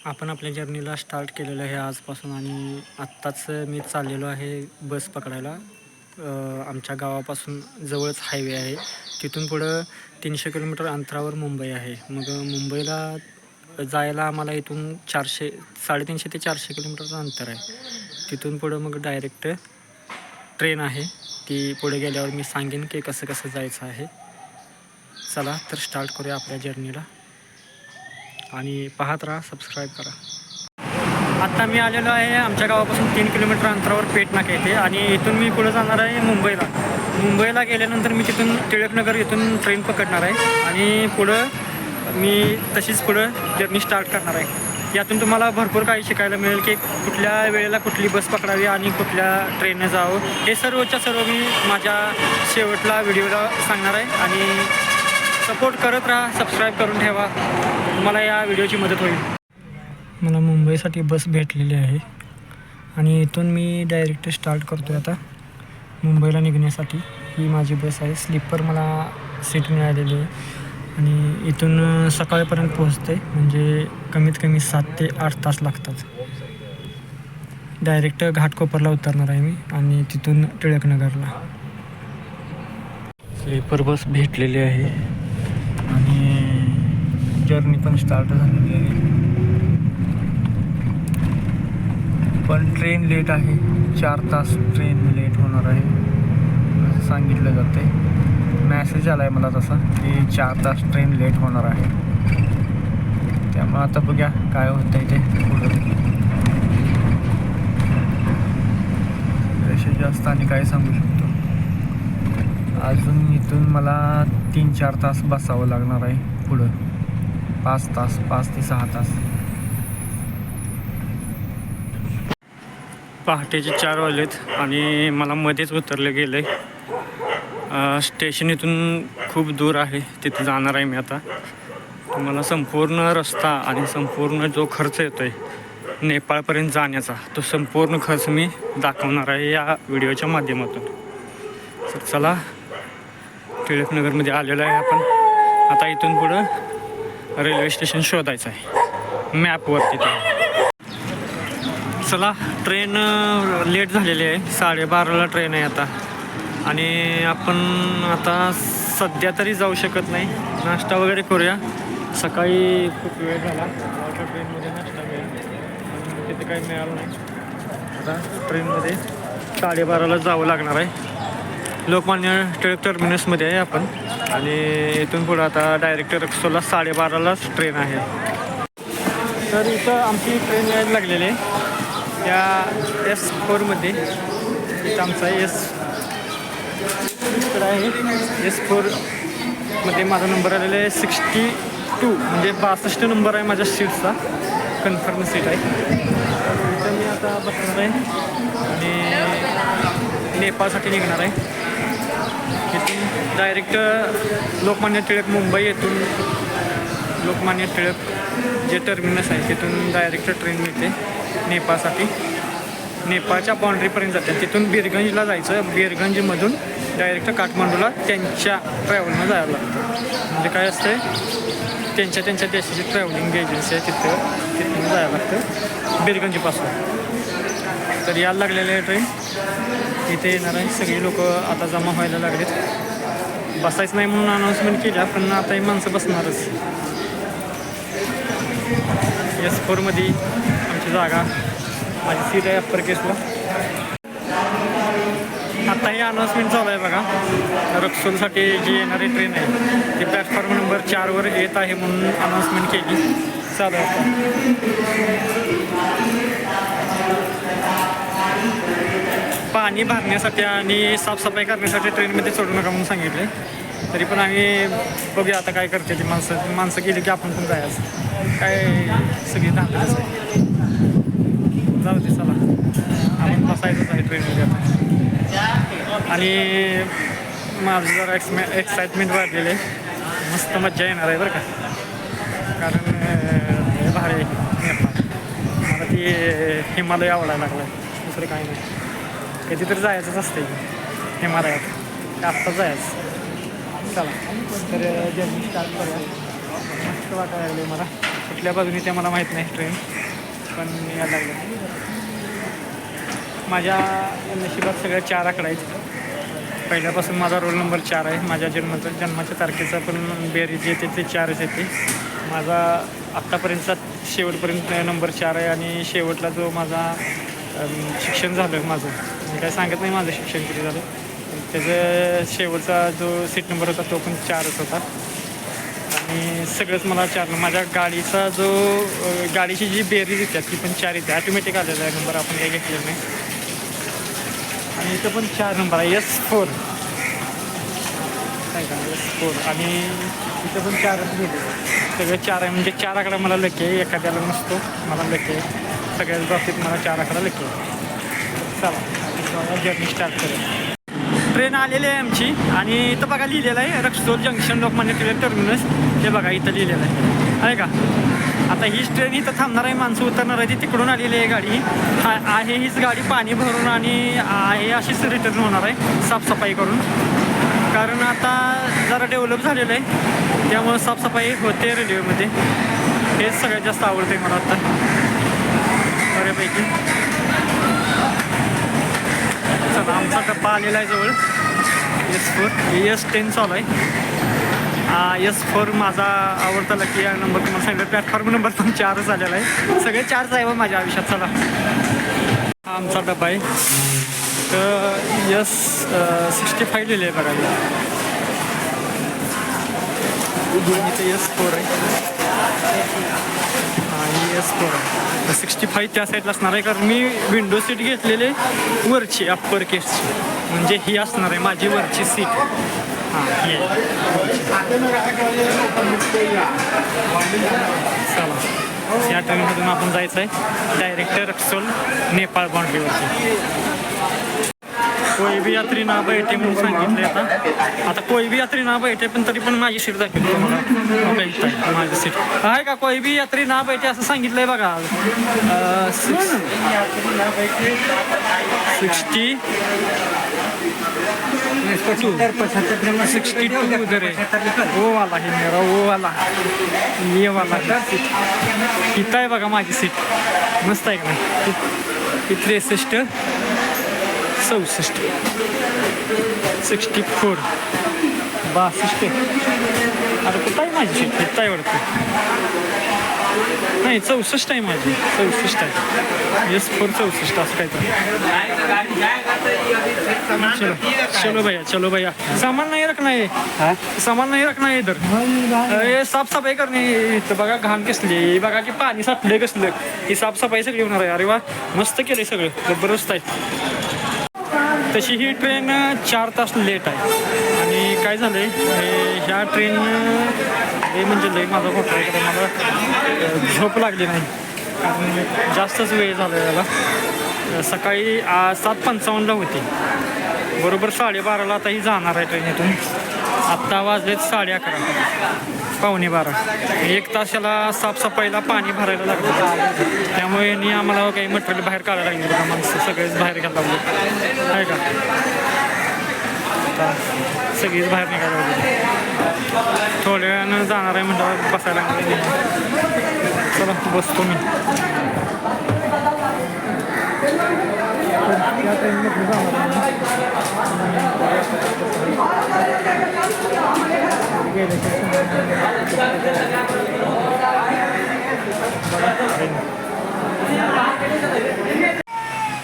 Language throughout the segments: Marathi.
आपण आपल्या जर्नीला स्टार्ट केलेलं आहे आजपासून आणि आत्ताच मी चाललेलो आहे बस पकडायला. आमच्या गावापासून जवळच हायवे आहे. तिथून पुढं 300 किलोमीटर अंतरावर मुंबई आहे. मग मुंबईला जायला आम्हाला इथून 350 ते 400 किलोमीटरचं अंतर आहे. तिथून पुढं मग डायरेक्ट ट्रेन आहे. ती पुढे गेल्यावर मी सांगेन की कसं कसं जायचं आहे. चला तर स्टार्ट करूया आपल्या जर्नीला आणि पाहत राहा, सबस्क्राईब करा. आत्ता मी आलेलो आहे आमच्या गावापासून 3 किलोमीटर अंतरावर पेटनाका येथे आणि इथून मी पुढे जाणार आहे मुंबईला गेल्यानंतर मी तिथून टिळकनगर इथून ट्रेन पकडणार आहे आणि पुढं मी तशीच पुढं जर्नी स्टार्ट करणार आहे. यातून तुम्हाला भरपूर काही शिकायला मिळेल की कुठल्या वेळेला कुठली बस पकडावी आणि कुठल्या ट्रेनने जावं. हे सर्वच्या सर्व मी माझ्या शेवटला व्हिडिओला सांगणार आहे आणि सपोर्ट करत राहा, सबस्क्राईब करून ठेवा, मला या व्हिडिओची मदत होईल. मला मुंबईसाठी बस भेटलेली आहे आणि इथून मी डायरेक्ट स्टार्ट करतो आता मुंबईला निघण्यासाठी. ही माझी बस आहे, स्लीपर मला सीट मिळालेली आहे आणि इथून सकाळपर्यंत पोहोचते, म्हणजे कमीत कमी 7 ते 8 तास लागतात. डायरेक्ट घाटकोपरला उतरणार आहे मी आणि तिथून टिळकनगरला. स्लीपर बस भेटलेली आहे आणि जर्नी पण स्टार्ट झालेली आहे. पण ट्रेन लेट आहे, 4 तास ट्रेन लेट होणार आहे असं सांगितलं जातं आहे. मॅसेज आला आहे मला तसा की 4 तास ट्रेन लेट होणार आहे. त्यामुळे आता बघूया काय होतं आहे ते पुढं. पैसे जास्त आणि काय सांगू शकतो. अजून इथून मला 3-4 तास बसावं लागणार आहे पुढं. 5 ते 6 तास. पहाटेचे 4 वाजलेत आणि मला मध्येच उतरले गेले. स्टेशन इथून खूप दूर आहे, तिथे जाणार आहे मी आता. तुम्हाला संपूर्ण रस्ता आणि संपूर्ण जो खर्च येतो आहे नेपाळपर्यंत जाण्याचा, तो संपूर्ण खर्च मी दाखवणार आहे या व्हिडिओच्या माध्यमातून. तर चला, टिळकनगरमध्ये आलेलो आहे आपण. आता इथून पुढं रेल्वे स्टेशन शोधायचं आहे मॅपवरती. चला, ट्रेन लेट झालेली आहे, 12:30ला ट्रेन आहे आता आणि आपण आता सध्या तरी जाऊ शकत नाही. नाश्ता वगैरे करूया. सकाळी खूप वेळ झाला, वॉटर ट्रेनमध्ये नाश्ता मिळेल आणि तिथे काही मिळालं नाही. आता ट्रेनमध्ये 12:30ला जावं लागणार आहे. लोकमान्य टिळक टर्मिनसमध्ये आहे आपण आणि इथून पुढं आता डायरेक्ट रक्सोलला 12:30लाच ट्रेन आहे. तर इथं आमची ट्रेन यायला लागलेली आहे त्या S4मध्ये. इथं आमचा इकडं आहे S4मध्ये माझा नंबर आलेला आहे 62, म्हणजे 62 नंबर आहे माझ्या सीटचा, कन्फर्म सीट आहे. इथं मी आता बसणार आहे आणि नेपाळसाठी निघणार आहे. इथून डायरेक्ट लोकमान्य टिळक मुंबई, येथून लोकमान्य टिळक जे टर्मिनस आहे तिथून डायरेक्ट ट्रेन मिळते नेपाळसाठी. नेपाळच्या बाँड्रीपर्यंत जाते, तिथून बीरगंजला जायचं. बीरगंजमधून डायरेक्ट काठमांडूला त्यांच्या ट्रॅव्हलनं जायला लागतं. म्हणजे काय असतं, त्यांच्या देशाची ट्रॅव्हलिंग एजन्सी आहे, तिथून जायला लागतं बीरगंजपासून. तर यायला लागलेलं आहे ट्रेन, इथे येणार आहे. सगळी लोक आता जमा व्हायला लागलेत. बसायचं नाही म्हणून अनाऊन्समेंट केल्या, पण आता ही माणसं बसणारच. S4मध्ये आमची जागा, माझी सीट आहे अप्पर केसला. आता ही अनाऊन्समेंट चालू आहे बघा. रक्सोलसाठी जी येणारी ट्रेन आहे ती प्लॅटफॉर्म नंबर 4वर येत आहे म्हणून अनाऊन्समेंट केली. चालू आहे. पाणी भरण्यासाठी आणि साफसफाई करण्यासाठी ट्रेनमध्ये सोडू नका म्हणून सांगितले. तरी पण आम्ही बघूया आता काय करते ती माणसं गेली की आपण पण जायचं. काय सगळी धांदलच आहे. जाऊ दे, चला आपण बसायचंच आहे ट्रेनमध्ये आता. आणि माझं जरा एक्साइटमेंट वाढलेलं आहे. मस्त मजा येणार आहे बरं का, कारण हे भारी नेपाळ. मला ती हिमालय आवडायला लागला आहे, दुसरं काही नाही. कधीतरी जायचंच असते हिमालयात, आत्ताच जायचं. चला तर जर्नी स्टार्ट करूया. मस्त वाटायला लागले मला. कुठल्या बाजूने ते मला माहीत नाही ट्रेन, पण यायला लागलं. माझ्या नशिबात सगळ्या 4 आकडा आहेत. पहिल्यापासून माझा रोल नंबर 4 आहे. माझ्या जन्माच्या तारखेचा पण बेरीज येते ते 4च येते. माझा आत्तापर्यंतचा शेवटपर्यंत नंबर 4 आहे आणि शेवटला जो माझा शिक्षण झालं माझं, मी काय सांगत नाही माझं शिक्षण किती झालं, त्याचं शेवटचा जो सीट नंबर होता तो पण 4च होता. आणि सगळंच मला 4. माझ्या गाडीचा जो गाडीची जी बेरीज येते ती पण 4 येते. ऑटोमॅटिक आलेला आहे नंबर, आपण काही घेतलेलं नाही. आणि इथं पण 4 नंबर आहे, S4 काय का, S4. आणि इथं पण 4च घेतले, सगळे 4 आहे. म्हणजे 4 आकडा मला लकी आहे, एखाद्याला नसतो, मला लकी आहे. सगळ्याच बाबतीत मला 4 आकडा लकी आहे. चला जर्नी स्टार्ट करूया. ट्रेन आलेली आहे आमची आणि इथं बघा लिहिलेलं आहे रक्सोल जंक्शन लोकमान्य टिळक टर्मिनस. हे बघा इथं लिहिलेलं आहे का. आता हीच ट्रेन इथं थांबणार आहे, माणसं उतरणार आहे. ती तिकडून आलेली आहे गाडी आहे. हीच गाडी पाणी भरून आणि आहे अशीच रिटर्न होणार आहे साफसफाई करून. कारण आता जरा डेव्हलप झालेलं आहे, त्यामुळं साफसफाई होते रेल्वेमध्ये. हेच सगळ्यात जास्त आवडते मला आता बऱ्यापैकी. चला आमचा डब्बा आलेला आहे जवळ. S4 S10 चालू आहे. S4 माझा आवडता लकी नंबर तुम्हाला सांगितलं. प्लॅटफॉर्म नंबर पण 4च आलेला आहे. सगळे 4च आहे माझ्या आयुष्यात. चला हा आमचा डब्बा आहे. तर S65 लिहिलं आहे बघा. इथे S4 आहे. S4 आहे. 65 त्या साईडला असणार आहे, कारण मी विंडो सीट घेतलेले वरची अप्पर केसची, म्हणजे ही असणार आहे माझी वरची सीट. हां ही आहे. चला या ट्रेनमधून आपण जायचं आहे डायरेक्ट रक्सोल नेपाळ बाउंड्रीवरची. कोई भी यात्री ना बैठे म्हणून सांगितलं आता कोई भी यात्री ना बैठे, पण तरी पण माझी सीट दाखवली तुम्हाला. माझी सीट आहे का. कोई भी यात्री ना बैठे असं सांगितलंय बघा. 62 उधर आहे. वो वाला हे मेरा वो वाला ये वाला इथं आहे बघा माझी सीट. मस्त आहे का नाही. 63 64 64 62. आता कुठं आहे माझी सीट. इथं आहे वाटतं. नाही 64 आहे माझी. 64 आहे. S4 64 असं काय तर. चलो भैया चलो भैया. सामान नाही रखना है, सामान नाही रखना है इधर. हे साफसफाई करणे इथं बघा. घाण कसली बघा की पाणी साठले कसलं. ही साफसफाई सगळी होणार आहे. अरे वा मस्त केलंय सगळं, जबरदस्त आहे. तशी ही ट्रेन 4 तास लेट आहे. आणि काय झालं आहे ह्या ट्रेन हे म्हणजे लई माझा फोटो आहे. मला झोप लागली नाही, कारण जास्तच वेळ झाला याला. सकाळी 7:55ला होती, बरोबर 12:30ला आता ही जाणार आहे ट्रेन इथून. आत्ता वाजलेत 11:30 पावणे 12. 1 तास याला साफसफाईला पाणी भरायला लागलं, त्यामुळे यांनी आम्हाला काही मटेरियल बाहेर काढायला लागले बघा. माणसं सगळेच बाहेर घ्यायला लागले आहे का. आता सगळीच बाहेर निघायला लागली. थोड्या वेळानं जाणार आहे म्हणजे बसायला लागले. चला बसतो मी. त्या ट्रेनमध्ये जाणार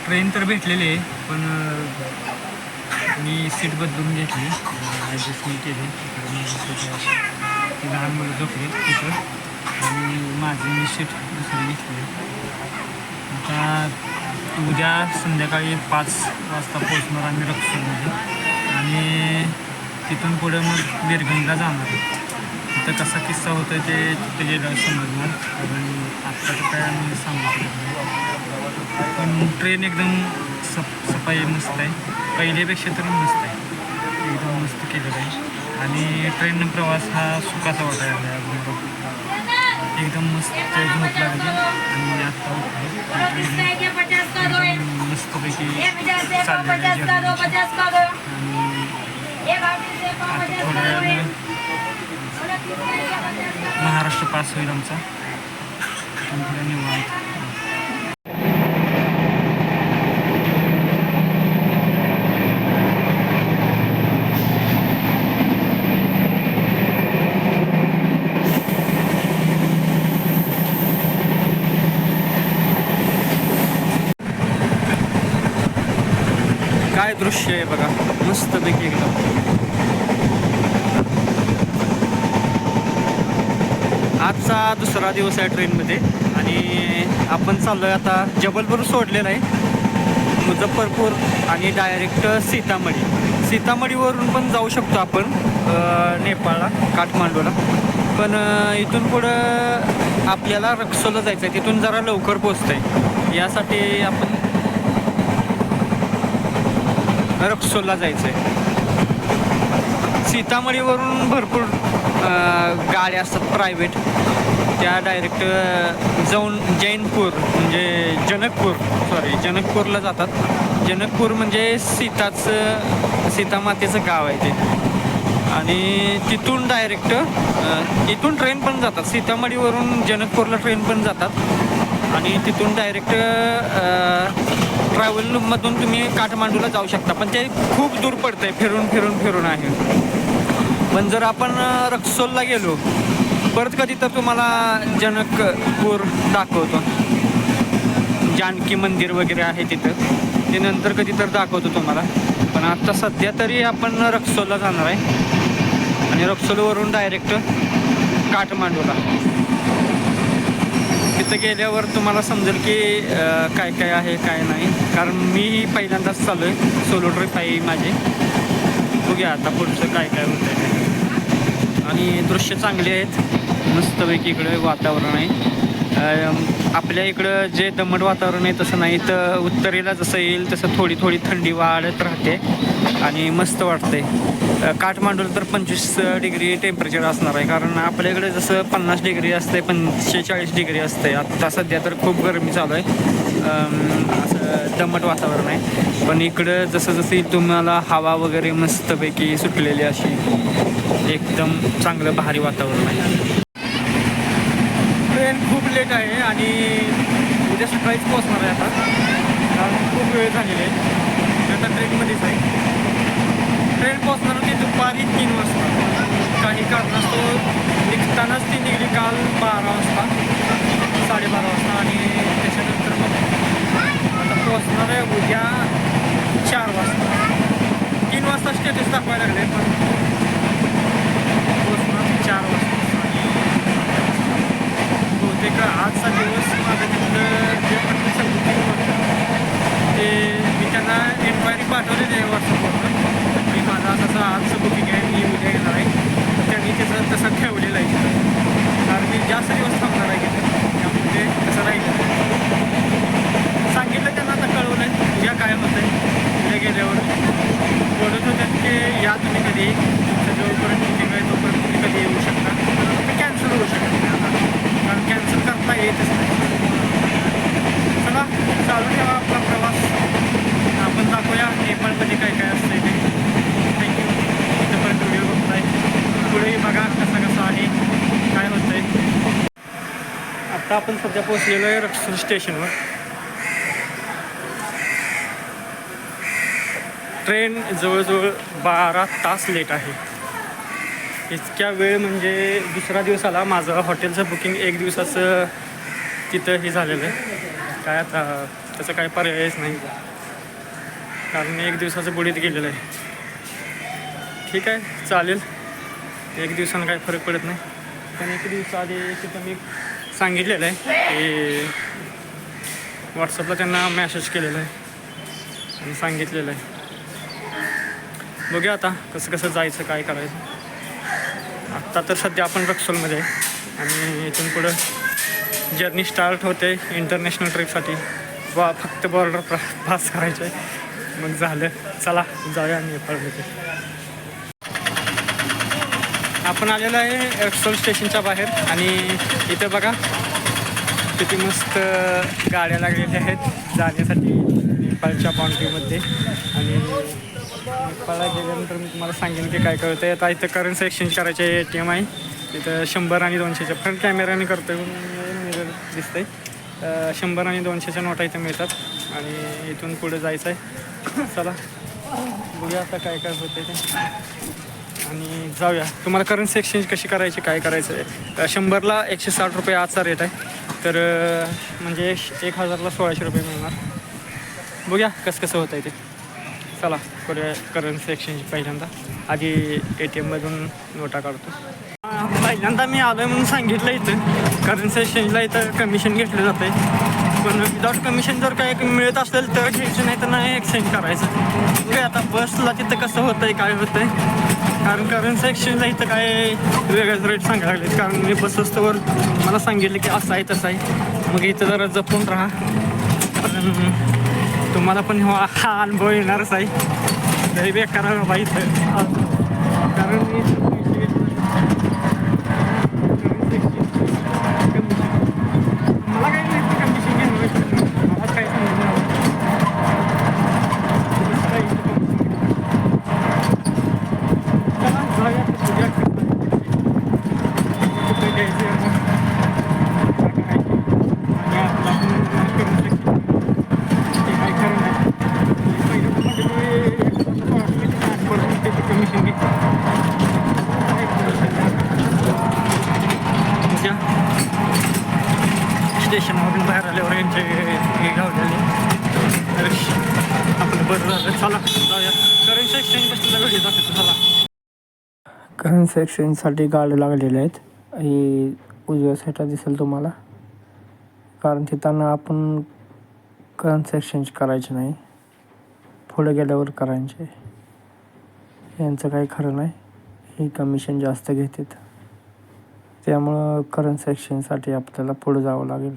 ट्रेन तर भेटलेली आहे, पण मी सीट बदलून घेतली, ॲडजस्टमेंट केली. ती लहान मुलं झोपली तिथं आणि माझी मी सीट दुसरी घेतली. आता उद्या संध्याकाळी 5 वाजता पोचणार आम्ही रक्सोलमध्ये आणि तिथून पुढं मग बिरगंजला जाणार. तिथं कसा किस्सा होतो ते तिथे गेल्यावर समजणार, कारण आत्ता तर काय आम्ही सांगू शकत नाही. पण ट्रेन एकदम सफाई मस्त आहे, पहिल्यापेक्षा तर मस्त आहे, एकदम मस्त केलेलं आहे. आणि ट्रेननं प्रवास हा सुखाचा वाटायला आहे. एकदम मस्त झोप लागली आणि आत्ता एकदम मस्तपैकी चाललेलं आहे. आणि थोड्या वेळानं महाराष्ट्र पास होईल आमचा इथून पुढे निवांत. काय दृश्य आहे बघा, मस्तपैकी एकदम. आजचा दुसरा दिवस आहे ट्रेनमध्ये आणि आपण चाललो आहे आता. जबलपूर सोडलेलं आहे, मुझफ्फरपूर आणि डायरेक्ट सीतामढीवरून पण जाऊ शकतो आपण नेपाळला, काठमांडूला. पण इथून पुढं आपल्याला रक्सोलला जायचं आहे, तिथून जरा लवकर पोचतं आहे. यासाठी आपण रक्सोलला जायचं आहे. सीतामढीवरून भरपूर गाड्या असतात प्रायव्हेट, त्या डायरेक्ट जाऊन जनकपूरला जातात. जनकपूर म्हणजे सीतामातेचं गाव आहे ते. आणि तिथून डायरेक्ट इथून ट्रेन पण जातात. सीतामढीवरून जनकपूरला ट्रेन पण जातात आणि तिथून डायरेक्ट ट्रॅव्हलमधून तुम्ही काठमांडूला जाऊ शकता. पण ते खूप दूर पडतं आहे, फिरून आहे. पण जर आपण रक्सोलला गेलो परत कधी तर तुम्हाला जनकपूर दाखवतो, जानकी मंदिर वगैरे आहे तिथं, ते नंतर कधी तर दाखवतो तुम्हाला. पण आता सध्या तरी आपण रक्सोलला जाणार आहे आणि रक्सोलवरून डायरेक्ट काठमांडूला. तिथं गेल्यावर तुम्हाला समजेल की काय काय आहे काय नाही, कारण मी पहिल्यांदाच चालू आहे, सोलो ट्रिप आहे माझी. बघूया आता पुढचं काय काय होतं आहे. आणि दृश्य चांगले आहेत, मस्तपैकी इकडे वातावरण आहे. आपल्या इकडं जे दमट वातावरण आहे तसं नाही, तर उत्तरेला जसं येईल तसं थोडी थंडी वाढत राहते आणि मस्त वाटते. काठमांडूला तर 25 डिग्री टेम्परेचर असणार आहे, कारण आपल्याकडे जसं 50 डिग्री असते, 45 डिग्री असते. आत्ता सध्या तर खूप गरमी चालू आहे, असं दमट वातावरण आहे. पण इकडं जसं येईल तुम्हाला हवा वगैरे मस्तपैकी सुटलेली अशी एकदम चांगलं भारी वातावरण आहे. ट्रेन खूप लेट आहे आणि उद्या सकाळीच पोहोचणार आहे आता, कारण खूप वेळ झालेली आहे. आता ट्रेनमध्येच आहे. ट्रेन पोहोचणार होती दुपारी 3 वाजता. काही कारणास्तव निघतानाच ती निघली काल 12 वाजता, 12:30 वाजता. आणि त्याच्यानंतर मग आता पोहोचणार आहे उद्या 4 वाजता. 3 वाजता स्टेटस दाखवायला लागले, पण पोहोचणार 4 वाजता. बहुतेक आजचा दिवस माझं तिथलं जे पण बुकिंग होतं ते मी त्यांना इन्क्वायरी पाठवलेली आहे व्हॉट्सअपवरून की माझं असं आजचं बुकिंग आहे, मी उद्या येणार आहे. त्यांनी त्याचं तसं ठेवलेलं आहे तिथं, कारण मी जास्त दिवस थांबणार आहे तिथं, त्यामुळे तसं राहील. सांगितलं त्यांना, आता कळवलं आहे उद्या काय होतं आहे. उद्या गेल्यावर बोलत होते की या तुम्ही कधी, तुमचं जोपर्यंत बुकिंग आहे तोपर्यंत तुम्ही कधी येऊ शकता. तुम्ही कॅन्सल होऊ शकत नाही आता, कारण कॅन्सल करता येतच नाही. चला चालू ठेवा आपला प्रवास, आपण दाखवूया नेपाळमध्ये काय काय असतं ते. थँक्यू. इथंपर्यंत व्हिडिओ बघताय, पुढेही बघा कसं आहे काय होतं आहे. आत्ता आपण सध्या पोहोचलेलो आहे रक्सोल स्टेशनवर. ट्रेन जवळजवळ 12 तास लेट आहे. इतक्या वेळ म्हणजे दुसरा दिवस आला. माझं हॉटेलचं बुकिंग 1 दिवसाचं तिथं हे झालेलं आहे. काय आता त्याचं काय पर्यायच नाही, कारण 1 दिवसाचं बुडीत गेलेलं आहे. ठीक आहे, चालेल. 1 दिवसानं काही फरक पडत नाही. पण 1 दिवसाआधी तिथं मी सांगितलेलं आहे की व्हॉट्सअपला त्यांना मॅसेज केलेला आहे आणि सांगितलेलं आहे. बघूया आता कसं जायचं, काय करायचं. आत्ता तर सध्या आपण रक्सोलमध्ये आहे आणि इथून पुढं जर्नी स्टार्ट होते इंटरनॅशनल ट्रिपसाठी. फक्त बॉर्डर पास करायचं आहे, मग झालं. चला जाऊया नेपाळमध्ये. आपण आलेलो आहे रक्सोल स्टेशनच्या बाहेर आणि इथं बघा किती मस्त गाड्या लागलेल्या आहेत जाण्यासाठी नेपाळच्या बाउंड्रीमध्ये. आणि नेपाळला गेल्यानंतर मी तुम्हाला सांगेन की काय कळतं. आता इथं करन्सी एक्सचेंज करायचे ATM आहे. तिथं 100 आणि 200च्या फ्रंट कॅमेऱ्याने करतो, मिरर दिसतंय. 100 आणि 200च्या नोटा इथं मिळतात आणि इथून पुढे जायचं आहे. चला बघूया आता काय काय होतं ते आणि जाऊया. तुम्हाला करन्सी एक्सचेंज कशी करायची काय करायचं आहे. 100ला 160 रुपये आजचा रेट आहे. तर म्हणजे 1000ला 1600 रुपये मिळणार. बघूया कसं होतं आहे ते. चला करूया करन्सी एक्सचेंज. पहिल्यांदा आधी ATMमधून नोटा काढतो. पहिल्यांदा मी आलो आहे म्हणून सांगितलं इथं करन्सी एक्सचेंजला इथं कमिशन घेतलं जातं आहे. पण विदाउट कमिशन जर काय मिळत असेल तर घ्यायचं, नाही तर नाही एक्सचेंज करायचं. बघूया आता बसला तिथं कसं होतं आहे काय होतं आहे. कारण करन्सी एक्सचेंजला इथं काय वेगळाच रेट सांगायला लागलेत. कारण मी बस असतोवर मला सांगितलं की असं आहे तसं आहे. मग इथं जरा जपून राहा. तुम्हाला पण हा अनुभव येणारच आहे. लई बेकार आहे बाबा इथं. कारण मी मला काही नाही कमिशन घेणं मला काय सांगितलं स्टेशनवरून बाहेर आल्यावर यांचे हे गावलेले आपलं बरं झालं. चला जाऊया करन्सी एक्सचेंज बसलेला व्हिडिओ दाखवतो. चला करन्सी एक्सचेंजसाठी गाड्या लागलेल्या आहेत. ही उजव्या साईडला दिसेल तुम्हाला. कारण तिथं आपण करन्सी एक्सचेंज करायचे नाही, पुढे गेल्यावर करायचे. यांचं काही खरं नाही. ही कमिशन जास्त घेतात. त्यामुळं करन्सी एक्सचेंजसाठी आपल्याला पुढं जावं लागेल.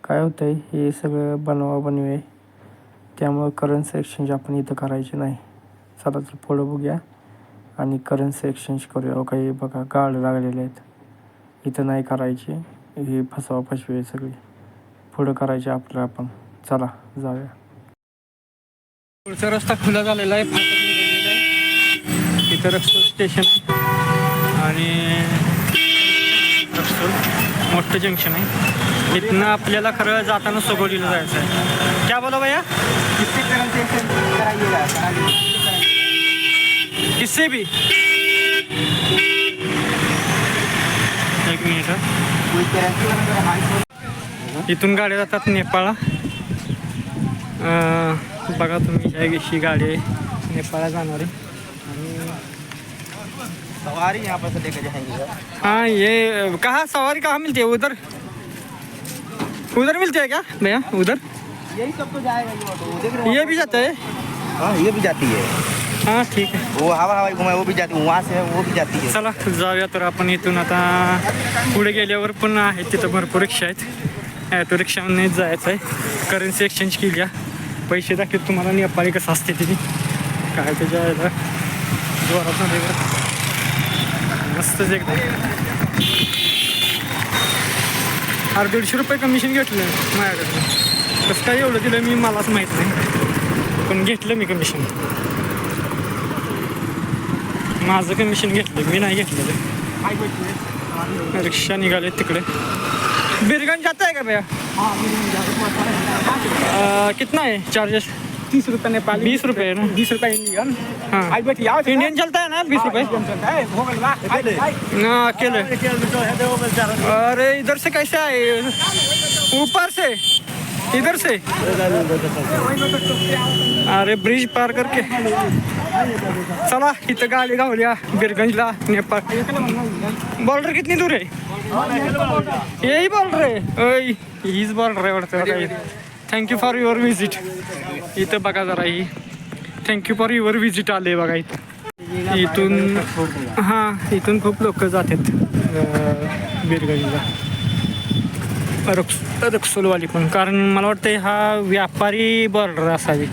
काय होतं आहे हे सगळं बनवाबनवी आहे. त्यामुळं करन्सी एक्सचेंज आपण इथं करायची नाही. चला तर पुढं बघूया आणि करन्सी एक्सचेंज करूया. काही बघा गाड लागलेले आहेत. इथं नाही करायची. ही फसवी आहे सगळी. पुढं करायची आपल्याला आपण. चला जाऊया. पुढचा रस्ता खुला झालेला आहे. फाटक निघालेला आहे. इथं रक्सोल स्टेशन आहे आणि रक्सोल मोठं जंक्शन आहे. इथनं आपल्याला खरं जाताना सगोलीला जायचं आहे. क्या बोला भैया? किससे भी एक मिनिट. इथून गाड्या जातात नेपाळला. बघा तुम्ही ही गाडी आहे नेपाळला जाणारी. सवारी यहाँ पर से लेकर जाएंगे सर. हाँ ये कहाँ सवारी कहाँ मिलती है? उधर मिलती है क्या भैया? उधर यही सब तो जाएगा ये ऑटो. देख रहे हो ये भी जाता है? हाँ ये भी जाती है. हाँ ठीक है. वो हवाई घुमाए वो भी जाती है. वहाँ से है वो भी जाती है. चला जाऊया. तर आपण इथून आता पुढे गेल्यावर पण आहेत तिथं भरपूर रिक्षा आहेत. ॲटो रिक्षानेच जायचं आहे. करन्सी एक्सचेंज केली. पैसे दाखवत तुम्हाला नेपाळी कसं असते तिथे काय त्याच्या जोरात वेगळं मस्तच एकदम. 150 रुपये कमिशन घेतलं माझ्याकडनं. कसं काय एवढं दिलं मी मलाच माहीत नाही. पण घेतलं मी कमिशन. माझं कमिशन घेतलं मी नाही घेतलेलं. रिक्षा निघाले तिकडे. बिरगंज जाता है का भैया? कितना है चार्जेस? 30 रुपये नेपाली. 20 रुपये है ना? 20 रुपये इंडियन. हाँ आई बैठी आओ. इंडियन चलता है ना 20 रुपये? हाँ अकेले. अरे इधर से कैसे आए? ऊपर से इधर से? अरे ब्रिज पार करके. चला इथं गाडी गावल्या बिरगंजला नेपाळ. बॉर्डर कितनी दूर है? यही बॉर्डर है. हीच बॉर्डर आहे वाटतं. Thank you for your visit. इथं बघा जरा ही थँक्यू फॉर युअर विजिट आले बघा इथं. इथून हां इथून खूप लोक जातात बिरगंजला. रक्सोलवाली पण. कारण मला वाटतं हा व्यापारी बॉर्डर असावी.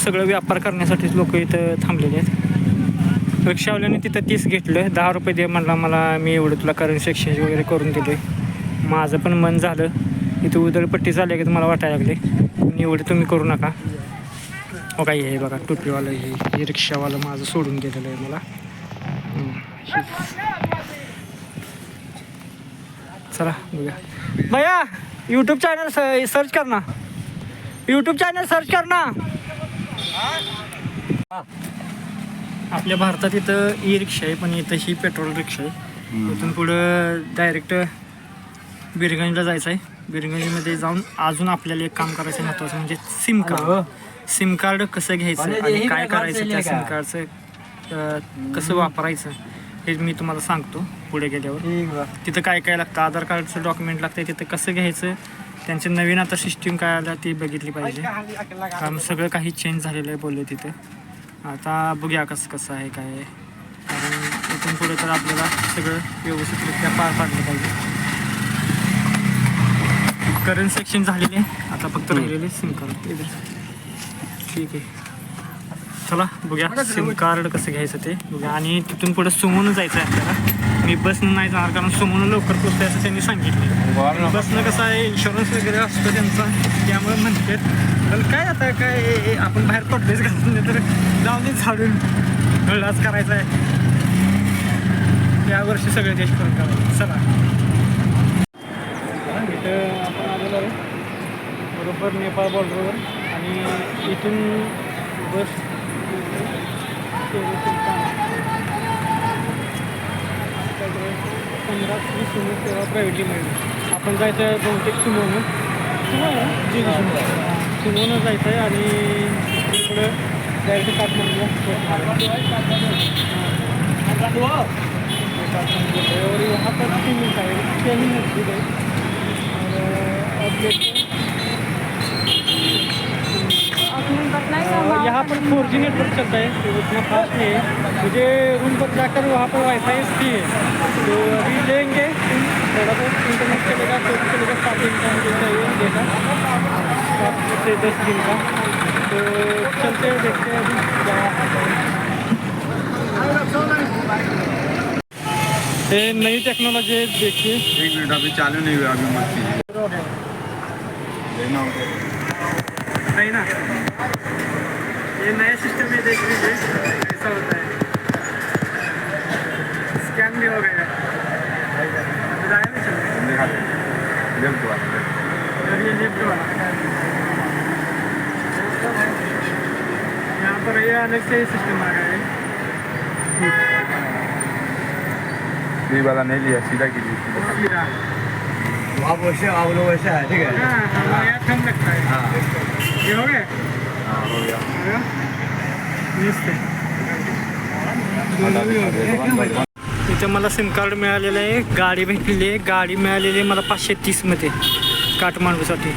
सगळं व्यापार करण्यासाठीच लोक इथं थांबलेले आहेत. रिक्षावाल्याने तिथं 30 घेतलं. 10 रुपये दे म्हणला मला. मी एवढं तुला करन्सी एक्सचेंज वगैरे करून दिलं. माझं पण मन झालं. इथं उधळपट्टी चालली की मला वाटायला लागले एवढे तुम्ही करू नका. हो काही आहे बघा टोपीवालं. हे रिक्षावालं माझं सोडून गेलेलं आहे मला. बक्षीस. चला बघूया भैया यूट्यूब चॅनल सर्च कर ना. यूट्यूब चॅनल सर्च कर ना. आपल्या भारतात इथं ई रिक्षा आहे पण इथं ही पेट्रोल रिक्षा आहे. इथून पुढं डायरेक्ट बिरगंजला जायचं आहे. बिरगंजमध्ये जाऊन अजून आपल्याला एक काम करायचं महत्त्वाचं म्हणजे सिम कार्ड. सिम कार्ड कसं घ्यायचं आणि काय करायचं त्या सिम कार्डचं कसं वापरायचं हे मी तुम्हाला सांगतो पुढे गेल्यावर. तिथं काय काय लागतं आधार कार्डचं डॉक्युमेंट लागतं तिथं कसं घ्यायचं. त्यांचे नवीन आता सिस्टीम काय आलं ती बघितली पाहिजे कारण सगळं काही चेंज झालेलं आहे बोलले तिथं. आता बघूया कसं आहे काय आहे कारण इथून पुढे तर आपल्याला सगळं व्यवस्थितरित्या पार पाडलं पाहिजे. करंट सेक्शन झालेले आता फक्त राहिलेले सिम कार्ड. ठीक आहे चला बघूया सिम कार्ड कसं घ्यायचं ते बघूया. आणि तिथून पुढे सुमोनं जायचं आहे आपल्याला. मी बसनं नाही जाणार कारण सुमोनं लवकर पोचतं असं त्यांनी सांगितलं. बसनं कसं आहे इन्शुरन्स वगैरे असतो त्यांचा त्यामुळे म्हणतात. पण काय आता काय आपण बाहेर पडलेच घालून तर जाऊन दे झाडून हळदाच करायचा आहे. यावर्षी सगळे देश करून करायचं. चला इथं आपण आलेलो आहे बरोबर नेपाळ बॉर्डरवर आणि इथून बस 15-20 मिनिट तेव्हा प्रायव्हेटली मिळेल. आपण जायचं आहे बहुतेक सुमोनं जायचं आहे आणि पुढं डायरेक्ट काठमांडूला और यहाँ पर 3 मिनट है 6 ही नजदीक है. और यहाँ पर 4G नेटवर्क चलता है तो उतना फास्ट नहीं है. मुझे रूम पर जाकर वहाँ पर वाईफाई फ्री है तो अभी लेंगे. थोड़ा बहुत इंटरनेट चलेगा तो चलेगा 7 दिन का मुझे चाहिए डेटा 7 से 10 दिन का. तो चलते हैं देखते हैं अभी क्या. ये नई टेक्नोलॉजी देखिए. एक मिनट अभी चालू नहीं हुआ अभी मत कीजिए. नहीं ना ये नया सिस्टम है देख लीजिए ऐसा होता है. स्कैन भी हो गया बताया भी चल लेफ्ट वाला ये लेफ्ट वाला यहाँ पर ये अलग से सिस्टम आ गया है. ये वाला नहीं लिया सीधा कीजिए. सीधा आप वैसे आप लोग वैसा है ठीक है. हाँ हमारे यहाँ ठंड लगता है. हाँ ये हो गए हाँ हो गया. इथं मला सिम कार्ड मिळालेलं आहे. गाडी भेटलेली आहे. गाडी मिळालेली आहे मला 530मध्ये काठमांडूसाठी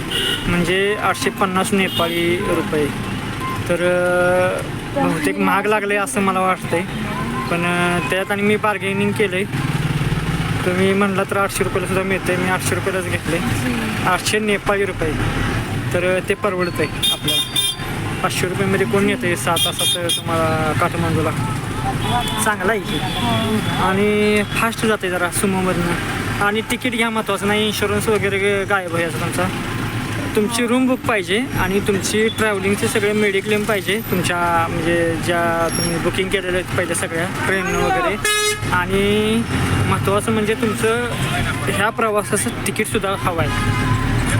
म्हणजे 850 नेपाळी रुपये. तर बहुतेक महाग लागले असं मला वाटतंय पण त्यात आणि मी बार्गेनिंग केलं आहे. तुम्ही म्हणलं तर 800 रुपयाला सुद्धा मिळतं आहे. मी 800 रुपयालाच घेतलं आहे. 800 नेपाळी रुपये तर ते परवडतं आहे आपल्याला. 500 रुपयामध्ये कोण येतं आहे 6 तासात तुम्हाला काठमांडूला. चांगला आहे की आणि फास्ट जाते जरा सुमोमधनं. आणि तिकीट घ्या महत्त्वाचं नाही. इन्शुरन्स वगैरे गायब आहे असं तुमचा. तुमची रूम बुक पाहिजे आणि तुमची ट्रॅव्हलिंगचे सगळे मेडिक्लेम पाहिजे तुमच्या म्हणजे ज्या तुम्ही बुकिंग केलेलं आहेत पहिले सगळ्या ट्रेन वगैरे. आणि महत्त्वाचं म्हणजे तुमचं ह्या प्रवासाचं तिकीटसुद्धा हवं आहे.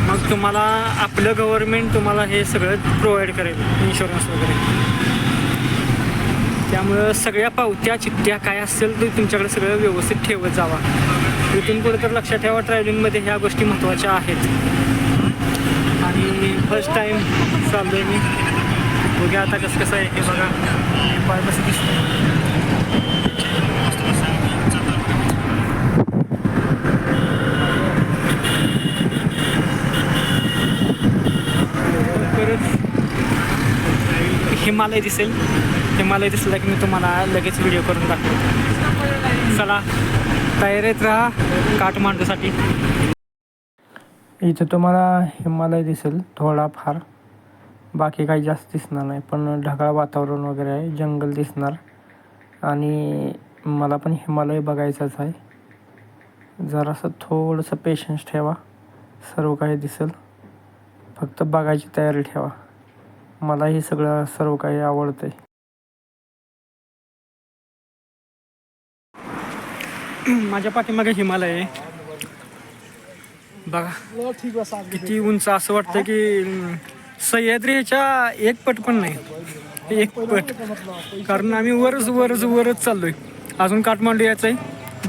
मग तुम्हाला आपलं गव्हर्मेंट तुम्हाला हे सगळं प्रोव्हाइड करेल इन्शुरन्स वगैरे. त्यामुळं सगळ्या पावत्या चिठ्ठ्या काय असेल ते तुमच्याकडे सगळं व्यवस्थित ठेवत जावा. इथून पुढे तर लक्षात ठेवा ट्रॅव्हलिंगमध्ये ह्या गोष्टी महत्त्वाच्या आहेत. आणि फर्स्ट टाईम चाललो आहे मी. बघूया आता कसं आहे हे बघा. नेपाळ कसं दिसतं. हिमालय दिसेल. हिमालय दिसला की मी तुम्हाला लगेच व्हिडिओ करून दाखवतो. चला तयारीत राहा काठमांडूसाठी. इथं तुम्हाला हिमालय दिसेल थोडाफार. बाकी काही जास्त दिसणार नाही पण ढगाळ वातावरण वगैरे आहे. जंगल दिसणार आणि मला पण हिमालय बघायचाच आहे. जरासं थोडंसं पेशन्स ठेवा. सर्व काही दिसेल. फक्त बघायची तयारी ठेवा. मला हे सगळं सर्व काही आवडतं आहे. माझ्या पाठीमागे हिमालय आहे बघा किती उंच. असं वाटतं की सह्याद्रीच्या एक पट पण नाही, एक पट. कारण आम्ही वरच चाललोय. अजून काठमांडू यायचं आहे,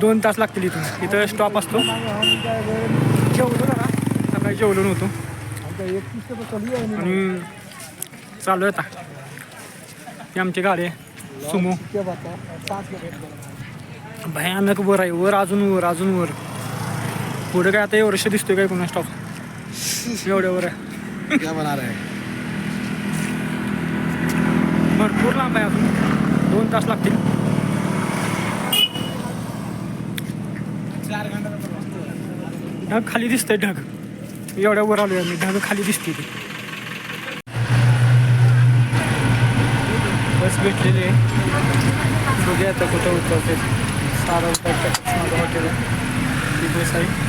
2 तास लागतील इथं स्टॉप असतो. जेवलो जरा, सकाळी जेवलो नव्हतो आणि चालू आहे आता. ही आमची गाडी आहे सुमो. भयानक वर आहे, अजून वर. पुढे काय आता एवढंशे दिसतोय काय कोणा स्टॉप, एवढ्यावर आहे. क्या बना रहा है? भरपूर लांब आहे, अजून 2 तास लागतील. ढग खाली दिसतंय, ढग एवढ्या वर आलोय आम्ही, ढग खाली दिसते ती. बस भेटलेली आहे, बघूया आता कुठं उतरते. माझं हॉटेल आहे, ती बस आहे.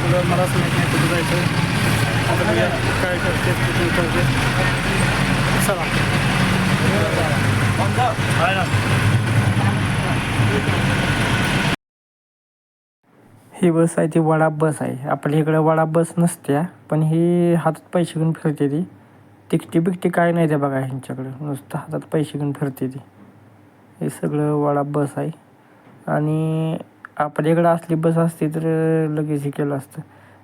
मलाच माहीत नाही कुठं जायचं. आता बघूया काय करते, कुठे उतरते. चला. ही बस आहे ती वडा बस आहे. आपल्या इकडं वडा बस नसत्या, पण ही हातात पैसे घेऊन फिरते ती. तिकटी बिकटी काय नाही त्या बघा ह्यांच्याकडे, नुसतं हातात पैसे घेऊन फिरते ती. हे सगळं वडा बस आहे. आणि आपल्याकडं असली बस असती तर लगेच हे केलं असतं,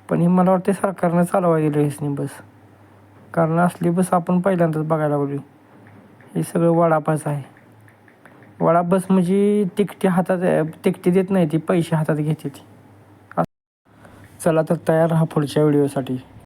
पण ही मला वाटते सरकारनं चालवायला दिलं ह्यासनी बस. कारण असली बस आपण पहिल्यांदाच बघायला लागलो. हे सगळं वडा बस आहे. वडा बस म्हणजे तिकटी देत नाही ती, पैसे हातात घेते ती. चला तर तयार राहा पुढच्या व्हिडिओसाठी.